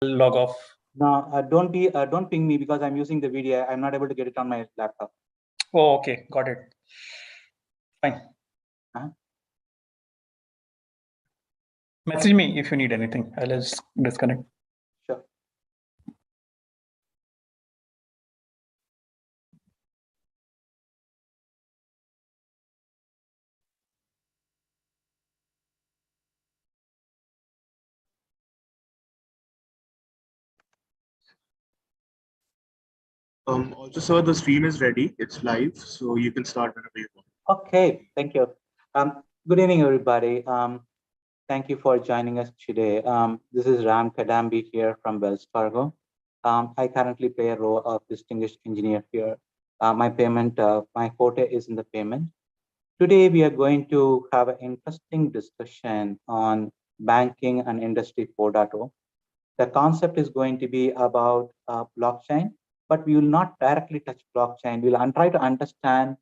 log off. No, don't ping me because I'm using the video. I'm not able to get it on my laptop. Oh, okay, got it. Fine. Message me if you need anything. I'll just disconnect. Sure. Also, sir, the stream is ready. It's live, so you can start whenever you want. Okay, thank you. Good evening, everybody. Thank you for joining us today. This is Kadambi here from Wells Fargo. I currently play a role of distinguished engineer here. My forte is in the payment. Today, we are going to have an interesting discussion on banking and industry 4.0. The concept is going to be about blockchain, but we will not directly touch blockchain. We'll try to understand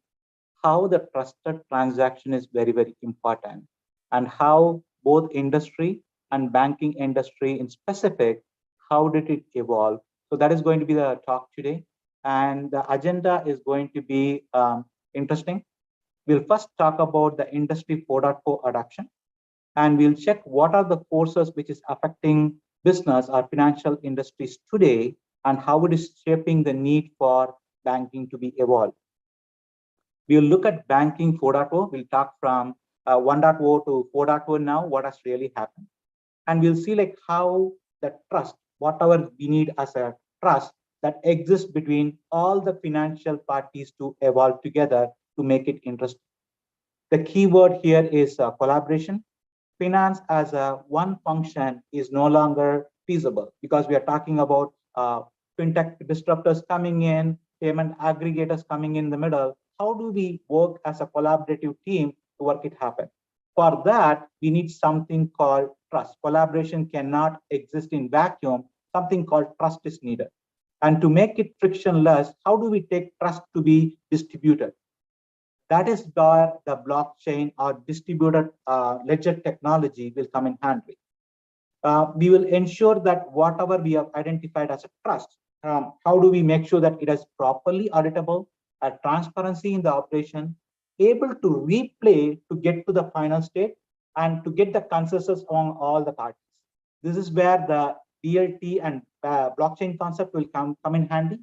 how the trusted transaction is very, very important, and how both industry and banking industry in specific, how did it evolve? So that is going to be the talk today. And the agenda is going to be interesting. We'll first talk about the industry 4.0 adoption, and we'll check what are the forces which is affecting business or financial industries today, and how it is shaping the need for banking to be evolved. We'll look at banking 4.0. We'll talk from 1.0 to 4.0 now, what has really happened. And we'll see like how the trust, whatever we need as a trust that exists between all the financial parties to evolve together to make it interesting. The key word here is collaboration. Finance as a one function is no longer feasible because we are talking about fintech disruptors coming in, payment aggregators coming in the middle. How do we work as a collaborative team to work it happen? For that, we need something called trust. Collaboration cannot exist in vacuum. Something called trust is needed. And to make it frictionless, how do we take trust to be distributed? That is where the blockchain or distributed ledger technology will come in handy. We will ensure that whatever we have identified as a trust, how do we make sure that it is properly auditable, transparency in the operation, able to replay to get to the final state, and to get the consensus among all the parties. This is where the DLT and blockchain concept will come in handy.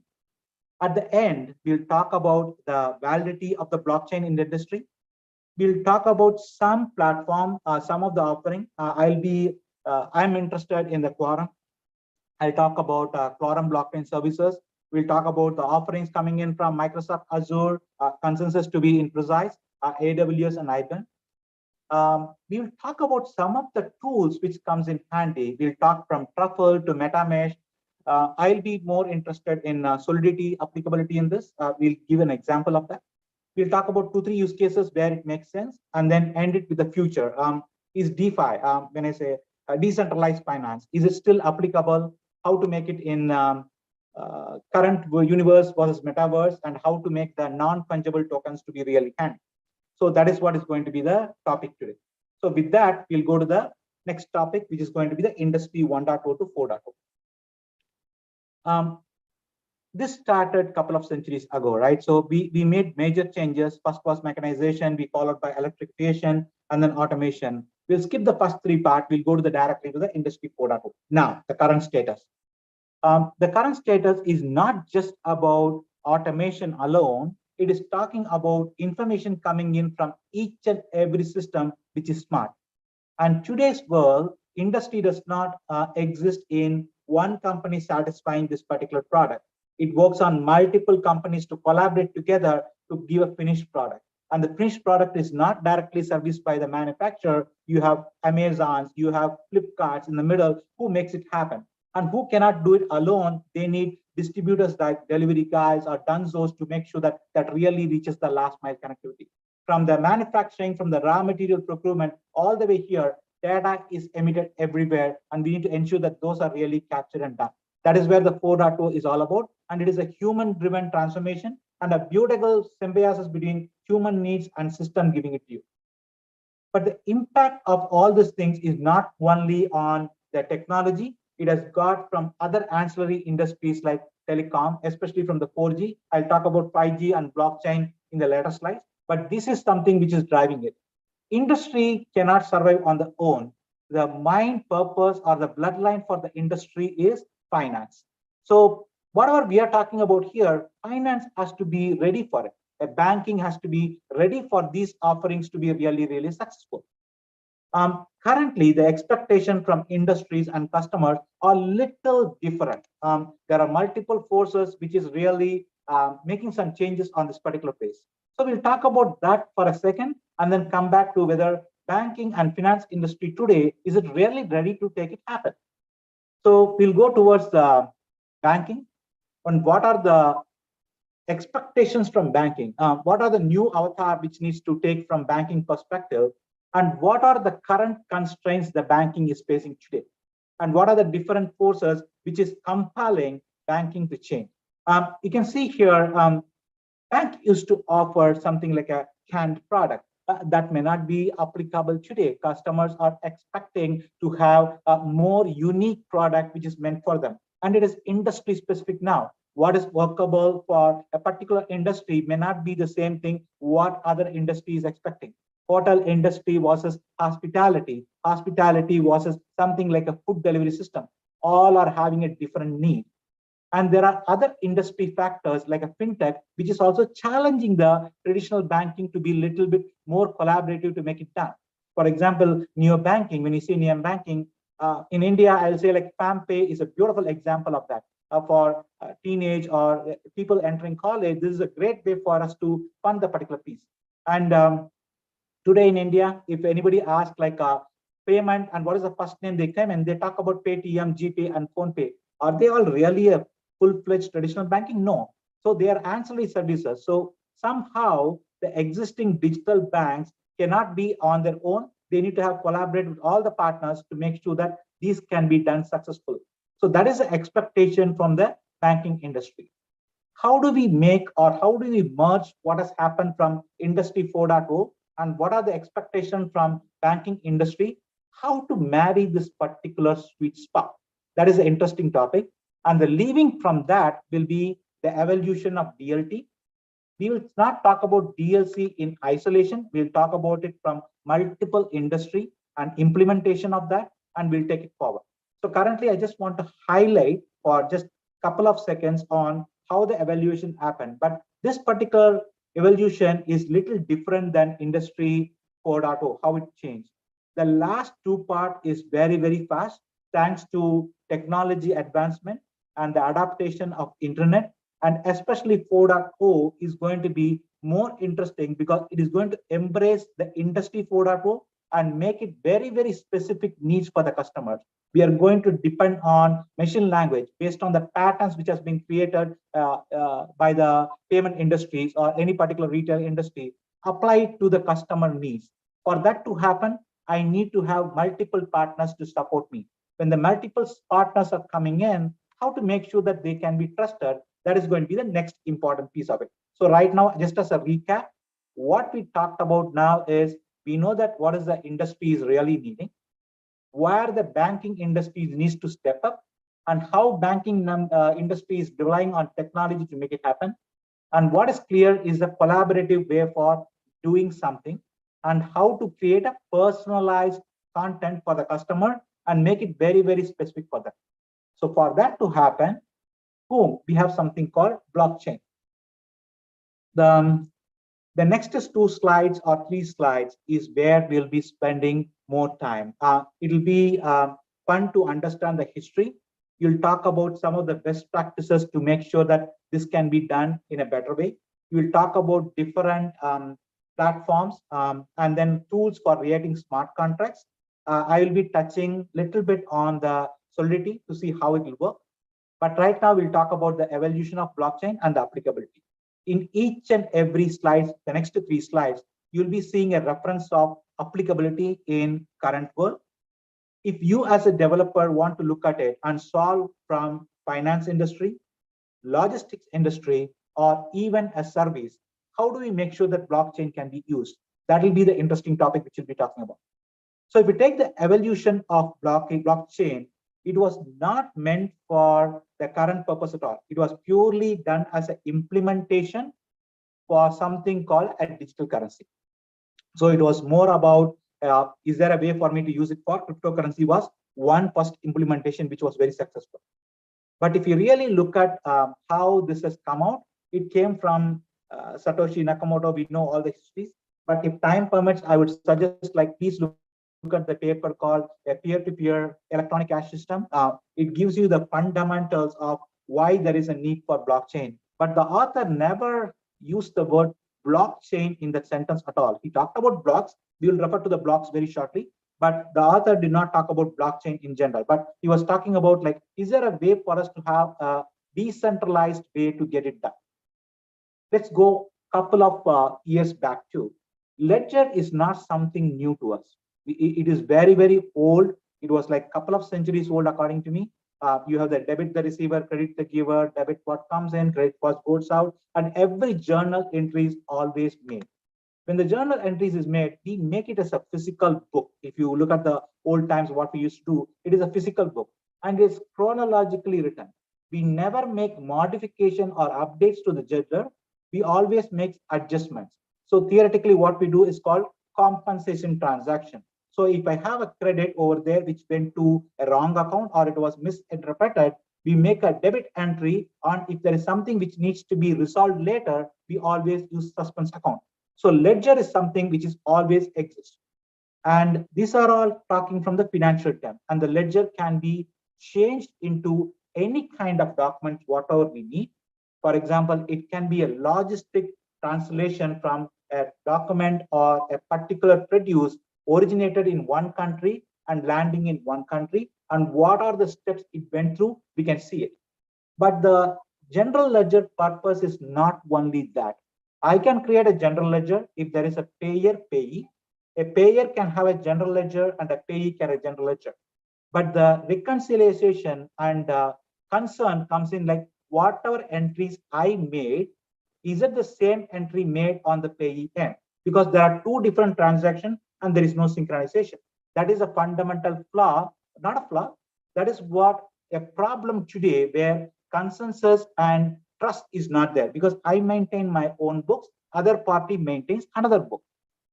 At the end, we'll talk about the validity of the blockchain in the industry. We'll talk about some platform, some of the offering. I'm interested in the Quorum. I'll talk about Quorum blockchain services. We'll talk about the offerings coming in from Microsoft Azure, consensus to be imprecise, AWS and IBM. We'll talk about some of the tools which comes in handy. We'll talk from Truffle to MetaMesh. I'll be more interested in Solidity applicability in this. We'll give an example of that. We'll talk about 2-3 use cases where it makes sense, and then end it with the future. Is DeFi, when I say decentralized finance, is it still applicable? How to make it in current universe versus metaverse, and how to make the non-fungible tokens to be really handy. So that is what is going to be the topic today. So with that, we'll go to the next topic, which is going to be the industry 1.0 to 4.0. This started a couple of centuries ago, right? So we made major changes. First was mechanization, we followed by electrification, and then automation. We'll skip the first 3 parts. We'll go to the directly to the industry 4.0. Now, the current status. The current status is not just about automation alone. It is talking about information coming in from each and every system which is smart. And today's world, industry does not exist in one company satisfying this particular product. It works on multiple companies to collaborate together to give a finished product. And the finished product is not directly serviced by the manufacturer. You have Amazons, you have Flipkarts in the middle who makes it happen. And who cannot do it alone, they need distributors like delivery guys or Dunzos to make sure that that really reaches the last mile connectivity. From the manufacturing, from the raw material procurement, all the way here, data is emitted everywhere, and we need to ensure that those are really captured and done. That is where the 4.0 is all about, and it is a human-driven transformation and a beautiful symbiosis between human needs and system giving it to you. But the impact of all these things is not only on the technology, it has got from other ancillary industries like telecom, especially from the 4G. I'll talk about 5G and blockchain in the later slides, but this is something which is driving it. Industry cannot survive on their own. The main purpose or the bloodline for the industry is finance. So whatever we are talking about here, finance has to be ready for it. Banking has to be ready for these offerings to be really, really successful. Currently, the expectation from industries and customers are little different. There are multiple forces which is really making some changes on this particular phase. So we'll talk about that for a second and then come back to whether banking and finance industry today, is it really ready to take it happen? So we'll go towards the banking and what are the expectations from banking? What are the new avatar which needs to take from banking perspective? And what are the current constraints the banking is facing today? And what are the different forces which is compelling banking to change? You can see here, bank used to offer something like a canned product. That may not be applicable today. Customers are expecting to have a more unique product which is meant for them. And it is industry specific now. What is workable for a particular industry may not be the same thing what other industry is expecting. Hotel industry versus hospitality. Hospitality versus something like a food delivery system. All are having a different need. And there are other industry factors like a fintech, which is also challenging the traditional banking to be a little bit more collaborative to make it done. For example, neo banking, when you see neo banking, in India, I'll say like PAMPay is a beautiful example of that. For teenage or people entering college, this is a great way for us to fund the particular piece. And today in India, if anybody asks like payment and what is the first name they come and they talk about Paytm, GPay, and PhonePe. Are they all really a full-fledged traditional banking? No. So they are ancillary services. So somehow the existing digital banks cannot be on their own. They need to have collaborate with all the partners to make sure that these can be done successfully. So that is the expectation from the banking industry. How do we make or how do we merge what has happened from Industry 4.0 and what are the expectations from banking industry? How to marry this particular sweet spot? That is an interesting topic. And the leaving from that will be the evolution of DLT. We will not talk about DLC in isolation. We'll talk about it from multiple industry and implementation of that, and we'll take it forward. So currently, I just want to highlight for just a couple of seconds on how the evaluation happened. But this particular evolution is little different than Industry 4.0, how it changed. The last two part is very, very fast, thanks to technology advancement and the adaptation of internet. And especially 4.0 is going to be more interesting because it is going to embrace the Industry 4.0 and make it very, very specific needs for the customers. We are going to depend on machine language based on the patterns which has been created by the payment industries or any particular retail industry, apply to the customer needs. For that to happen, I need to have multiple partners to support me. When the multiple partners are coming in, how to make sure that they can be trusted, that is going to be the next important piece of it. So right now, just as a recap, what we talked about now is we know that what is the industry is really needing, where the banking industry needs to step up, and how banking industry is relying on technology to make it happen. And what is clear is the collaborative way for doing something and how to create a personalized content for the customer and make it very, very specific for them. So for that to happen, boom, we have something called blockchain. The next 2 slides or 3 slides is where we'll be spending more time. It'll be fun to understand the history. You'll talk about some of the best practices to make sure that this can be done in a better way. We'll talk about different platforms and then tools for creating smart contracts. I will be touching a little bit on the Solidity to see how it will work. But right now, we'll talk about the evolution of blockchain and the applicability. In each and every slide, the next 3 slides, you'll be seeing a reference of applicability in current world. If you as a developer want to look at it and solve from finance industry, logistics industry, or even a service, how do we make sure that blockchain can be used? That will be the interesting topic which we'll be talking about. So if we take the evolution of blockchain, it was not meant for the current purpose at all. It was purely done as an implementation for something called a digital currency. So it was more about, is there a way for me to use it for cryptocurrency was one first implementation, which was very successful. But if you really look at how this has come out, it came from Satoshi Nakamoto. We know all the histories, but if time permits, I would suggest, like, please look at the paper called a peer-to-peer electronic cash system. It gives you the fundamentals of why there is a need for blockchain. But the author never used the word blockchain in that sentence at all. He talked about blocks. We will refer to the blocks very shortly. But the author did not talk about blockchain in general, but he was talking about, like, is there a way for us to have a decentralized way to get it done? Let's go a couple of years back too. Ledger is not something new to us. It is very, very old. It was like a couple of centuries old, according to me. You have the debit the receiver, credit the giver, debit what comes in, credit what goes out, and every journal entry is always made. When the journal entries is made, we make it as a physical book. If you look at the old times, what we used to do, it is a physical book and it's chronologically written. We never make modification or updates to the ledger. We always make adjustments. So theoretically, what we do is called compensation transaction. So if I have a credit over there which went to a wrong account or it was misinterpreted, we make a debit entry on. If there is something which needs to be resolved later, we always use suspense account. So ledger is something which is always exists. And these are all talking from the financial term. And the ledger can be changed into any kind of document, whatever we need. For example, it can be a logistic translation from a document or a particular produce originated in one country and landing in one country. And what are the steps it went through, we can see it. But the general ledger purpose is not only that. I can create a general ledger if there is a payer payee. A payer can have a general ledger and a payee can have a general ledger. But the reconciliation and concern comes in, like, whatever entries I made, is it the same entry made on the payee end? Because there are two different transactions and there is no synchronization. That is a fundamental flaw, not a flaw. That is what a problem today, where consensus and trust is not there, because I maintain my own books, other party maintains another book.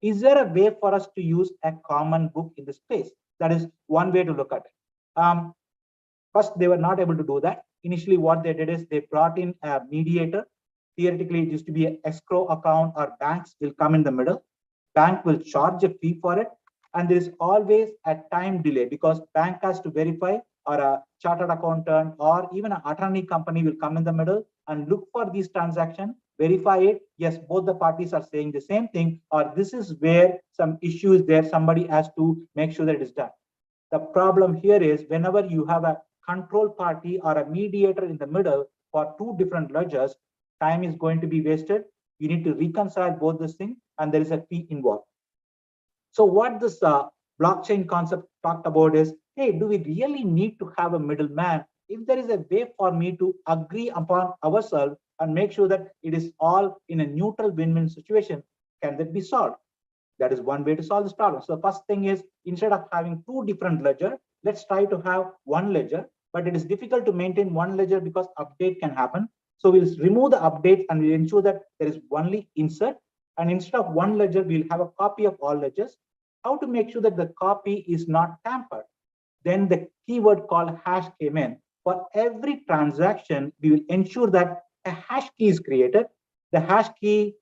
Is there a way for us to use a common book in the space? That is one way to look at it. First, they were not able to do that. Initially, what they did is they brought in a mediator. Theoretically, it used to be an escrow account, or banks will come in the middle. Bank will charge a fee for it. And there is always a time delay, because bank has to verify, or a chartered accountant or even an attorney company will come in the middle and look for these transactions, verify it. Yes, both the parties are saying the same thing, or this is where some issue is there. Somebody has to make sure that it is done. The problem here is, whenever you have a control party or a mediator in the middle for two different ledgers, time is going to be wasted. You need to reconcile both this thing, and there is a fee involved. So what this blockchain concept talked about is, hey, do we really need to have a middleman? If there is a way for me to agree upon ourselves and make sure that it is all in a neutral win-win situation, can that be solved? That is one way to solve this problem. So the first thing is, instead of having two different ledgers, let's try to have one ledger. But it is difficult to maintain one ledger because update can happen. So we'll remove the updates and we'll ensure that there is only insert. And instead of one ledger, we'll have a copy of all ledgers. How to make sure that the copy is not tampered? Then the keyword called hash came in. For every transaction, we will ensure that a hash key is created. The hash key,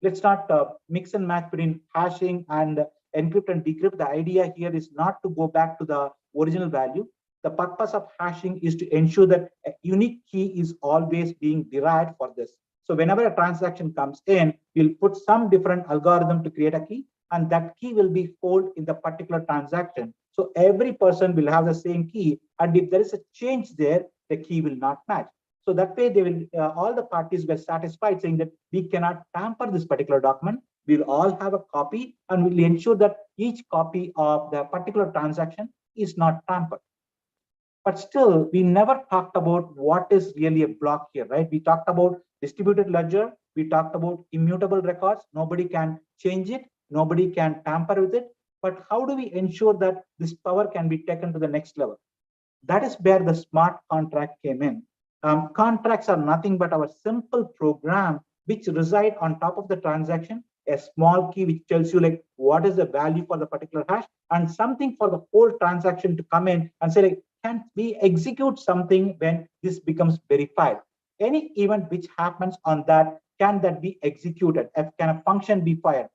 let's not mix and match between hashing and encrypt and decrypt. The idea here is not to go back to the original value. The purpose of hashing is to ensure that a unique key is always being derived for this. So whenever a transaction comes in, we'll put some different algorithm to create a key, and that key will be held in the particular transaction. So every person will have the same key, and if there is a change there, the key will not match. So that way, they will all the parties were satisfied, saying that we cannot tamper this particular document. We'll all have a copy, and we'll ensure that each copy of the particular transaction is not tampered. But still, we never talked about what is really a block here, right? We talked about distributed ledger. We talked about immutable records. Nobody can change it. Nobody can tamper with it. But how do we ensure that this power can be taken to the next level? That is where the smart contract came in. Contracts are nothing but our simple program which reside on top of the transaction, a small key which tells you like what is the value for the particular hash, and something for the whole transaction to come in and say like, can we execute something when this becomes verified? Any event which happens on that, can that be executed? Can a function be fired?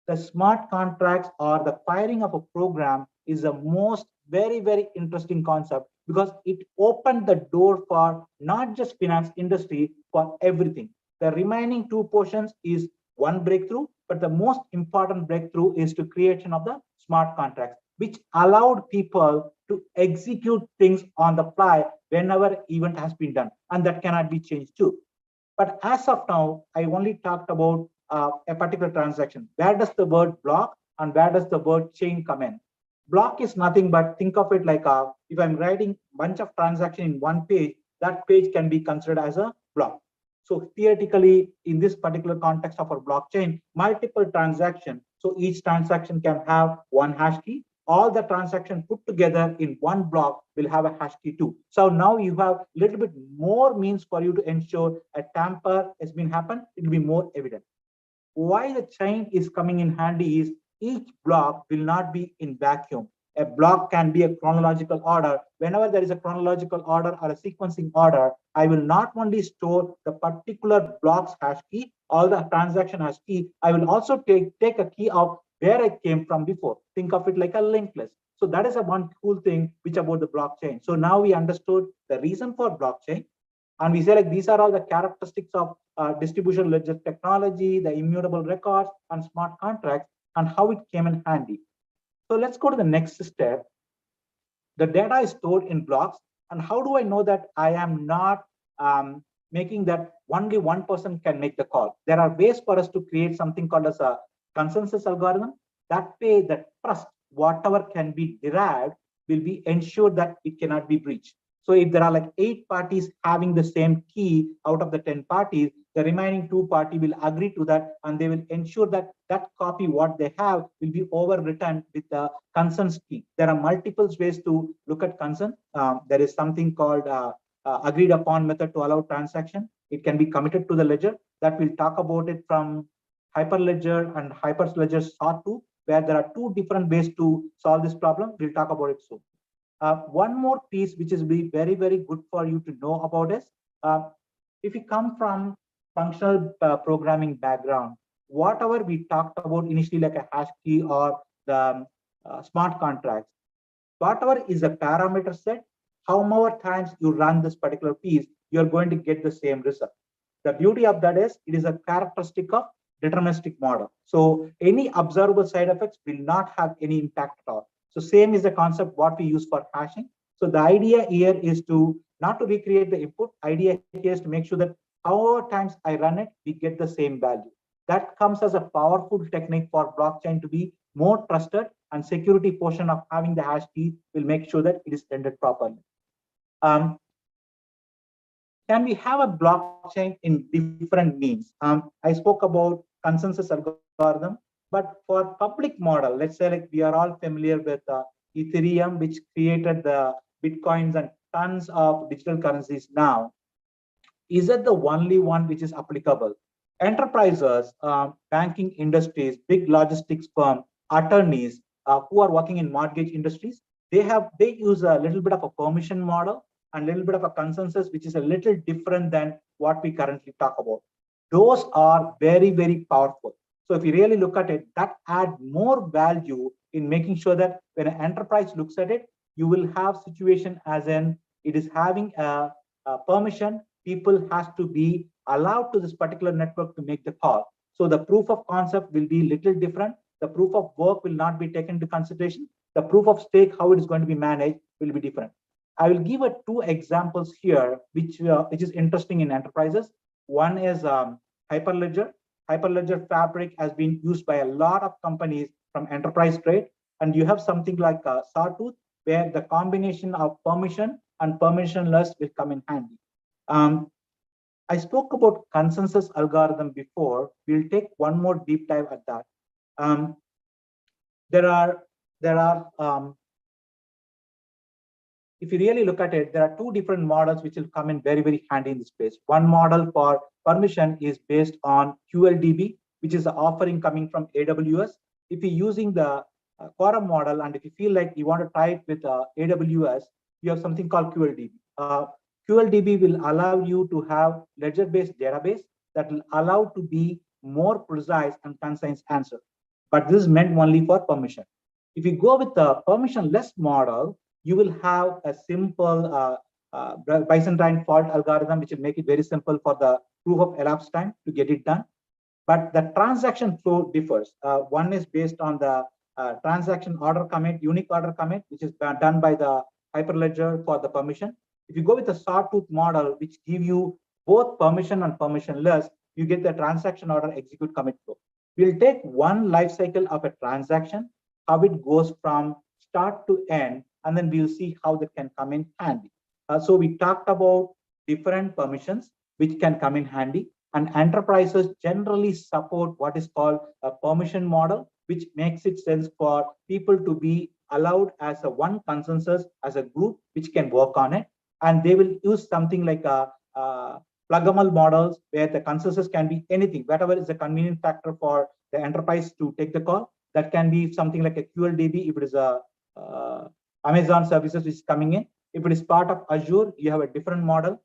The smart contracts or the firing of a program is the most very interesting concept, because it opened the door for not just finance industry, for everything. The remaining two portions is one breakthrough, but the most important breakthrough is to creation of the smart contracts, which allowed people to execute things on the fly whenever event has been done, and that cannot be changed too. But as of now, I only talked about a particular transaction. Where does the word block and where does the word chain come in? Block is nothing but, think of it like if I'm writing a bunch of transactions in one page, that page can be considered as a block. So theoretically, in this particular context of our blockchain, multiple transactions. So each transaction can have one hash key. All the transactions put together in one block will have a hash key too. So now you have a little bit more means for you to ensure a tamper has been happened. It will be more evident. Why the chain is coming in handy is each block will not be in vacuum. A block can be a chronological order. Whenever there is a chronological order or a sequencing order, I will not only store the particular block's hash key, all the transaction hash key, I will also take a key of where I came from before. Think of it like a linked list. So that is a one cool thing which about the blockchain. So now we understood the reason for blockchain. And we say like these are all the characteristics of distribution ledger technology, the immutable records and smart contracts, and how it came in handy. So let's go to the next step. The data is stored in blocks, and how do I know that I am not making that only one person can make the call? There are ways for us to create something called as a consensus algorithm. That way, the trust, whatever can be derived, will be ensured that it cannot be breached. So if there are like 8 parties having the same key out of the 10 parties, the remaining 2 parties will agree to that, and they will ensure that that copy what they have will be overwritten with the consent key. There are multiple ways to look at consent. There is something called agreed upon method to allow transaction. It can be committed to the ledger. That we'll talk about it from Hyperledger and Hyperledger SOR2, where there are 2 different ways to solve this problem. We'll talk about it soon. One more piece which is very good for you to know about is if you come from functional programming background, whatever we talked about initially like a hash key or the smart contracts, whatever is a parameter set, how many times you run this particular piece, you're going to get the same result. The beauty of that is it is a characteristic of deterministic model. So any observable side effects will not have any impact at all. So same is the concept what we use for hashing. So the idea here is to not to recreate the input. Idea here is to make sure that however times I run it, we get the same value. That comes as a powerful technique for blockchain to be more trusted, and security portion of having the hash key will make sure that it is rendered properly. Can we have a blockchain in different means? I spoke about consensus algorithm, but for public model, let's say like we are all familiar with Ethereum, which created the Bitcoins and tons of digital currencies now. Is it the only one which is applicable? Enterprises, banking industries, big logistics firm, attorneys who are working in mortgage industries, they use a little bit of a permission model and a little bit of a consensus, which is a little different than what we currently talk about. Those are very powerful. So if you really look at it, that add more value in making sure that when an enterprise looks at it, you will have situation as in it is having a permission. People has to be allowed to this particular network to make the call. So the proof of concept will be little different. The proof of work will not be taken into consideration. The proof of stake, how it is going to be managed, will be different. I will give 2 examples here, which is interesting in enterprises. One is Hyperledger. Hyperledger Fabric has been used by a lot of companies from enterprise trade, and you have something like Sawtooth, where the combination of permission and permissionless will come in handy. I spoke about consensus algorithm before. We'll take one more deep dive at that. There are if you really look at it, there are two different models which will come in very, very handy in this space. One model for permission is based on QLDB, which is the offering coming from AWS. If you're using the quorum model, and if you feel like you want to try it with AWS, you have something called QLDB. QLDB will allow you to have ledger-based database that will allow to be more precise and concise answer. But this is meant only for permission. If you go with the permissionless model, you will have a simple Byzantine fault algorithm, which will make it very simple for the proof of elapsed time to get it done. But the transaction flow differs. One is based on the transaction order commit, unique order commit, which is done by the Hyperledger for the permission. If you go with the sawtooth model, which give you both permission and permissionless, you get the transaction order execute commit flow. We'll take one life cycle of a transaction, how it goes from start to end, and then we'll see how that can come in handy. So we talked about different permissions which can come in handy, and enterprises generally support what is called a permission model, which makes it sense for people to be allowed as a one consensus as a group which can work on it. And they will use something like a pluggable models where the consensus can be anything, whatever is a convenient factor for the enterprise to take the call. That can be something like a QLDB if it is a Amazon services which is coming in. If it is part of Azure, you have a different model.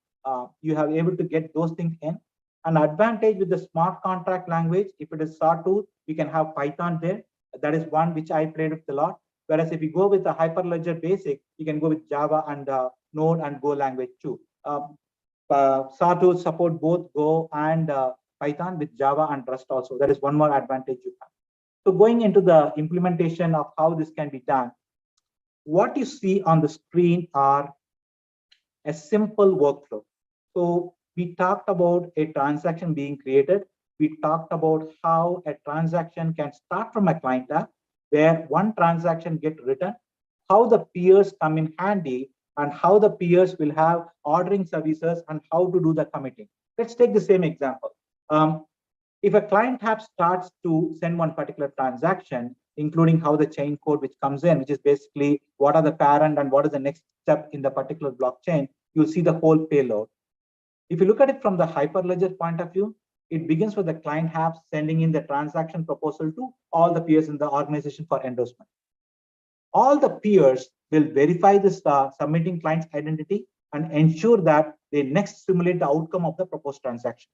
You have able to get those things in. An advantage with the smart contract language, if it is sawtooth, you can have Python there. That is one which I played with a lot. Whereas if you go with the Hyperledger basic, you can go with Java and Node and Go language too. Sawtooth support both Go and Python with Java and Rust also. That is one more advantage you have. So going into the implementation of how this can be done, what you see on the screen are a simple workflow. So we talked about a transaction being created. We talked about how a transaction can start from a client app where one transaction get written, how the peers come in handy, and how the peers will have ordering services and how to do the committing. Let's take the same example. If a client app starts to send one particular transaction, including how the chain code which comes in, which is basically what are the parent and what is the next step in the particular blockchain, you'll see the whole payload. If you look at it from the Hyperledger point of view, it begins with the client app sending in the transaction proposal to all the peers in the organization for endorsement. All the peers will verify this submitting client's identity and ensure that they next simulate the outcome of the proposed transaction.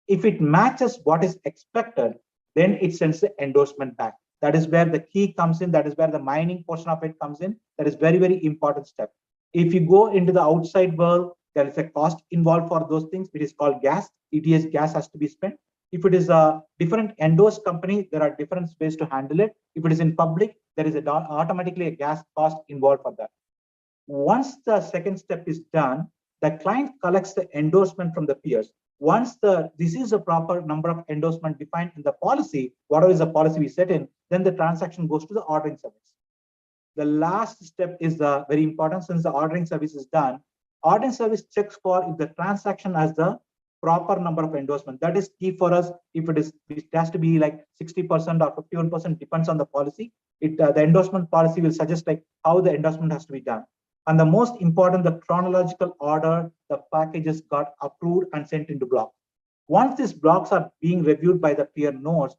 If it matches what is expected, then it sends the endorsement back. That is where the key comes in. That is where the mining portion of it comes in. That is very, very important step. If you go into the outside world, there is a cost involved for those things. It is called gas. ETS gas has to be spent. If it is a different endorsed company, there are different ways to handle it. If it is in public, there is automatically a gas cost involved for that. Once the second step is done, the client collects the endorsement from the peers. Once this is a proper number of endorsement defined in the policy, whatever is the policy we set in, then the transaction goes to the ordering service. The last step is very important. Since the ordering service is done, ordering service checks for if the transaction has the proper number of endorsement. That is key for us. If it has to be like 60% or 51%, depends on the policy. The endorsement policy will suggest like how the endorsement has to be done. And the most important, the chronological order the packages got approved and sent into block. Once these blocks are being reviewed by the peer nodes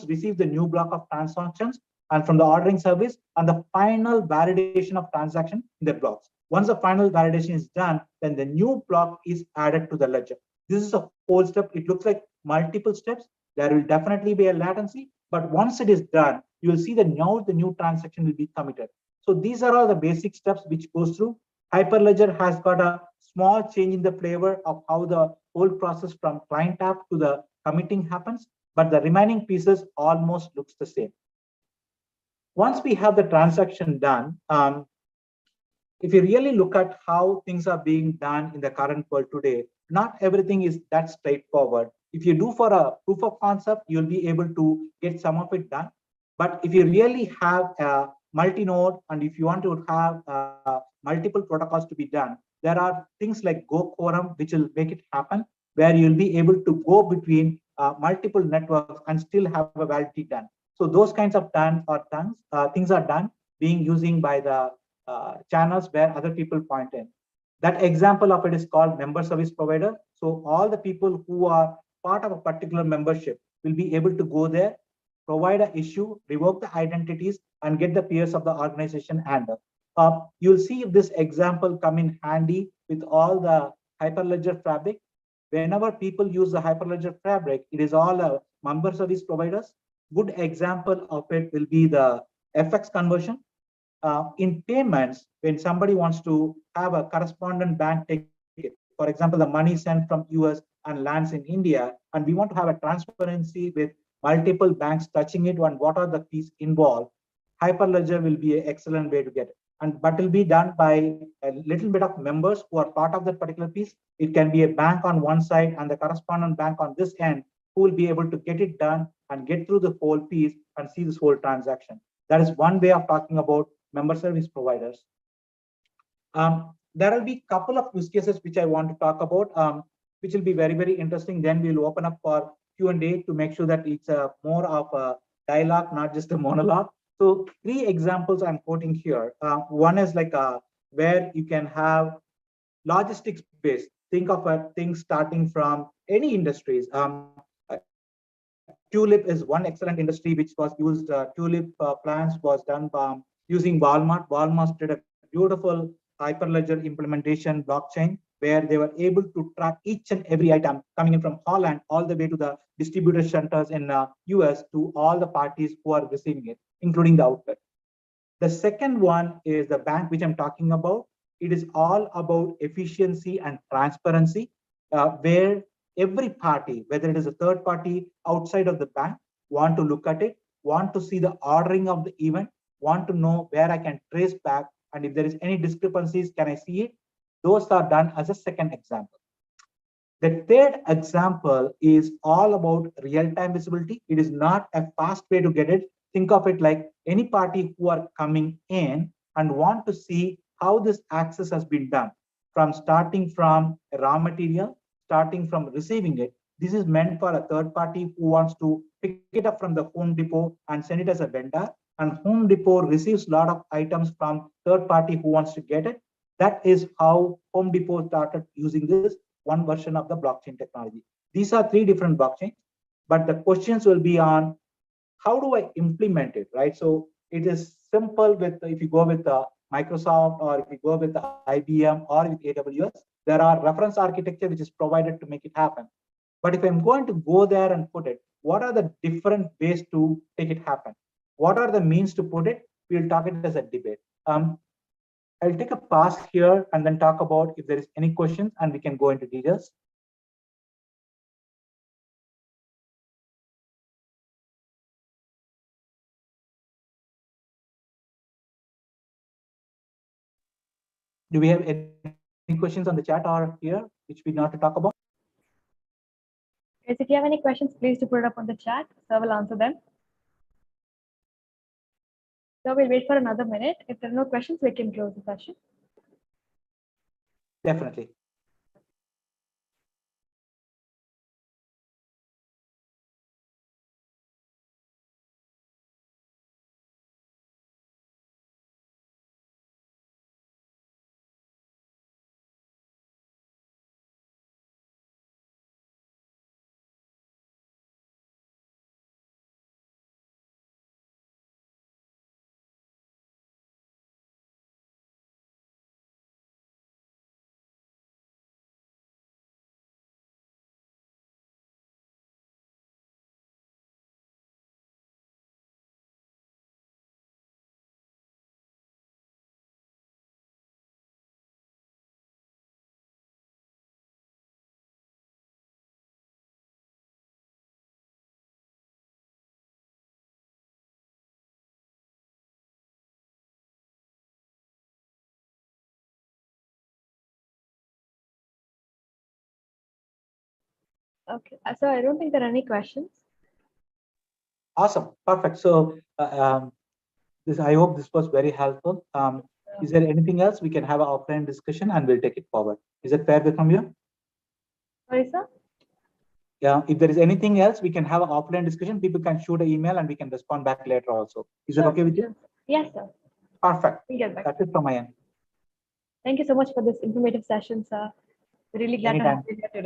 receive the new block of transactions and from the ordering service and the final validation of transaction in the blocks. Once the final validation is done, then the new block is added to the ledger. This is a whole step. It looks like multiple steps. There will definitely be a latency, but once it is done, you will see that now the new transaction will be committed. So these are all the basic steps which goes through. Hyperledger has got a small change in the flavor of how the whole process from client app to the committing happens, but the remaining pieces almost looks the same. Once we have the transaction done, if you really look at how things are being done in the current world today, not everything is that straightforward. If you do for a proof of concept, you'll be able to get some of it done. But if you really have a multi-node and if you want to have multiple protocols to be done, there are things like Go Quorum, which will make it happen, where you'll be able to go between multiple networks and still have a validity done. So those kinds of things are done being using by the channels where other people point in. That example of it is called member service provider. So all the people who are part of a particular membership will be able to go there, provide an issue, revoke the identities, and get the peers of the organization handle. You'll see this example come in handy with all the Hyperledger fabric. Whenever people use the Hyperledger fabric, it is all member service providers. Good example of it will be the FX conversion. In payments, when somebody wants to have a correspondent bank ticket, for example, the money sent from US and lands in India, and we want to have a transparency with multiple banks touching it and what are the fees involved, Hyperledger will be an excellent way to get it. But it will be done by a little bit of members who are part of that particular piece. It can be a bank on one side and the correspondent bank on this end who will be able to get it done and get through the whole piece and see this whole transaction. That is one way of talking about member service providers. There will be a couple of use cases which I want to talk about, which will be very, very interesting. Then we'll open up for Q&A to make sure that it's more of a dialogue, not just a monologue. So 3 examples I'm quoting here. One is like where you can have logistics based. Think of a thing starting from any industries. Tulip is one excellent industry which was used. Tulip plans was done using Walmart. Walmart did a beautiful Hyperledger implementation blockchain where they were able to track each and every item coming in from Holland all the way to the distributor centers in US to all the parties who are receiving it, including the outlet. The second one is the bank which I'm talking about. It is all about efficiency and transparency, where every party, whether it is a third party outside of the bank, want to look at it, want to see the ordering of the event, want to know where I can trace back, and if there is any discrepancies, can I see it? Those are done as a second example. The third example is all about real-time visibility. It is not a fast way to get it. Think of it like any party who are coming in and want to see how this access has been done, from starting from a raw material, starting from receiving it. This is meant for a third party who wants to pick it up from the Home Depot and send it as a vendor. And Home Depot receives a lot of items from third party who wants to get it. That is how Home Depot started using this one version of the blockchain technology. These are 3 different blockchains, but the questions will be on how do I implement it, right? So it is simple with, if you go with Microsoft or if you go with IBM or with AWS, there are reference architecture which is provided to make it happen. But if I'm going to go there and put it, what are the different ways to make it happen? What are the means to put it? We'll talk it as a debate. I'll take a pause here and then talk about if there is any questions and we can go into details. Do we have any questions on the chat or here, which we not to talk about? Guys, if you have any questions, please do put it up on the chat, so I will answer them. So we'll wait for another minute. If there are no questions, we can close the session. Definitely. Okay, so I don't think there are any questions. Awesome, perfect. So I hope this was very helpful. Is there anything else we can have an offline discussion and we'll take it forward? Is it fair from you? Sorry, sir? Yeah, if there is anything else, we can have an offline discussion. People can shoot an email and we can respond back later also. Is that okay with you? Yes, sir. Perfect. We'll get back. That's it from my end. Thank you so much for this informative session, sir. We're really glad to Anytime. have you here today.